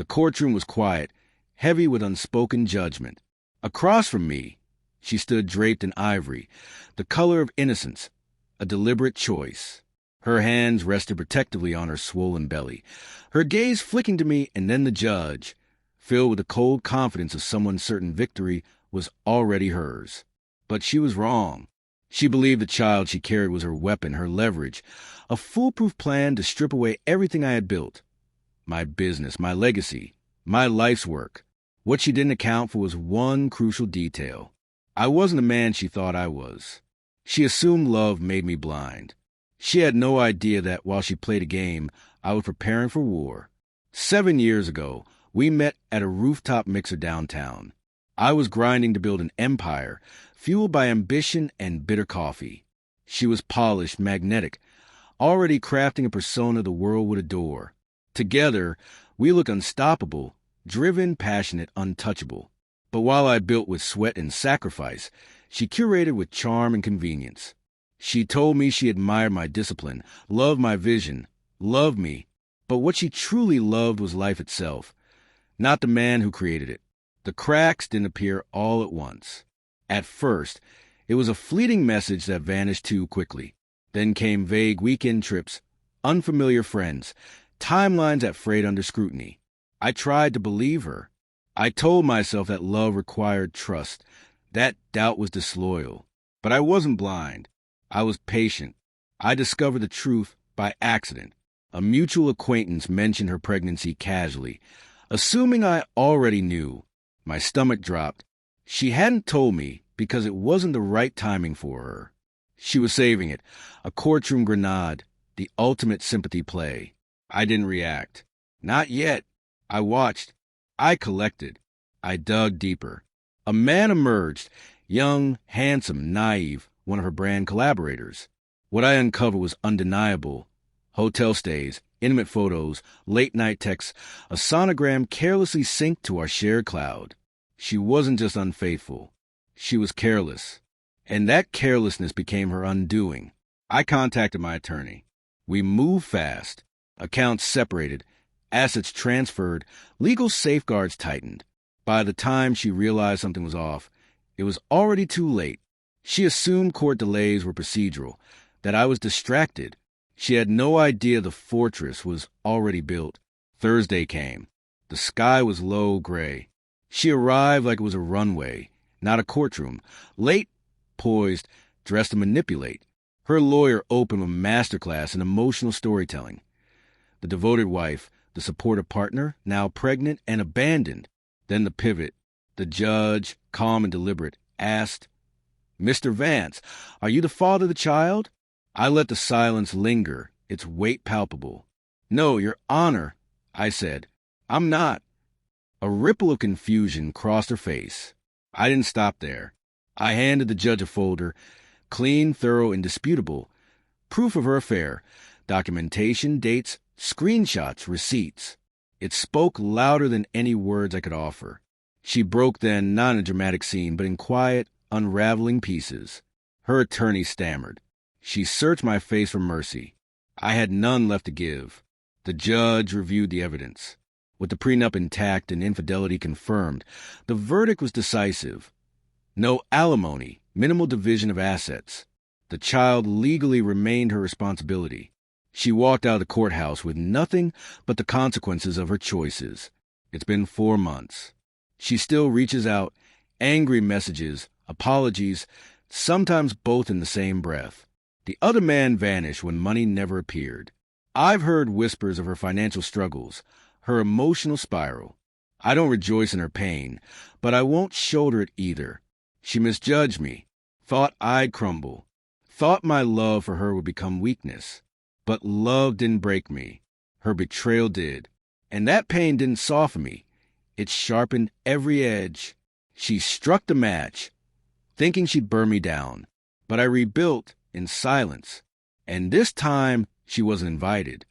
The courtroom was quiet, heavy with unspoken judgment. Across from me, she stood draped in ivory, the color of innocence, a deliberate choice. Her hands rested protectively on her swollen belly, her gaze flicking to me and then the judge, filled with the cold confidence of someone certain victory was already hers. But she was wrong. She believed the child she carried was her weapon, her leverage, a foolproof plan to strip away everything I had built. My business, my legacy, my life's work. What she didn't account for was one crucial detail. I wasn't the man she thought I was. She assumed love made me blind. She had no idea that while she played a game, I was preparing for war. 7 years ago, we met at a rooftop mixer downtown. I was grinding to build an empire, fueled by ambition and bitter coffee. She was polished, magnetic, already crafting a persona the world would adore. Together, we looked unstoppable, driven, passionate, untouchable. But while I built with sweat and sacrifice, she curated with charm and convenience. She told me she admired my discipline, loved my vision, loved me, but what she truly loved was life itself, not the man who created it. The cracks didn't appear all at once. At first, it was a fleeting message that vanished too quickly. Then came vague weekend trips, unfamiliar friends, timelines that frayed under scrutiny. I tried to believe her. I told myself that love required trust, that doubt was disloyal. But I wasn't blind. I was patient. I discovered the truth by accident. A mutual acquaintance mentioned her pregnancy casually, assuming I already knew. My stomach dropped. She hadn't told me because it wasn't the right timing for her. She was saving it, a courtroom grenade, the ultimate sympathy play. I didn't react. Not yet. I watched. I collected. I dug deeper. A man emerged, young, handsome, naive, one of her brand collaborators. What I uncovered was undeniable. Hotel stays, intimate photos, late-night texts, a sonogram carelessly synced to our shared cloud. She wasn't just unfaithful. She was careless. And that carelessness became her undoing. I contacted my attorney. We moved fast. Accounts separated, assets transferred, legal safeguards tightened. By the time she realized something was off, it was already too late. She assumed court delays were procedural, that I was distracted. She had no idea the fortress was already built. Thursday came. The sky was low gray. She arrived like it was a runway, not a courtroom. Late, poised, dressed to manipulate. Her lawyer opened a masterclass in emotional storytelling. The devoted wife, the supportive partner, now pregnant and abandoned. Then the pivot. The judge, calm and deliberate, asked, "Mr. Vance, are you the father of the child?" I let the silence linger, its weight palpable. "No, Your Honor," I said. "I'm not." A ripple of confusion crossed her face. I didn't stop there. I handed the judge a folder, clean, thorough, indisputable. Proof of her affair, documentation, dates, screenshots, receipts. It spoke louder than any words I could offer. She broke then, not in a dramatic scene, but in quiet, unraveling pieces. Her attorney stammered. She searched my face for mercy. I had none left to give. The judge reviewed the evidence. With the prenup intact and infidelity confirmed, the verdict was decisive. No alimony, minimal division of assets. The child legally remained her responsibility. She walked out of the courthouse with nothing but the consequences of her choices. It's been 4 months. She still reaches out, angry messages, apologies, sometimes both in the same breath. The other man vanished when money never appeared. I've heard whispers of her financial struggles, her emotional spiral. I don't rejoice in her pain, but I won't shoulder it either. She misjudged me, thought I'd crumble, thought my love for her would become weakness. But love didn't break me. Her betrayal did. And that pain didn't soften me. It sharpened every edge. She struck the match, thinking she'd burn me down. But I rebuilt in silence. And this time, she wasn't invited.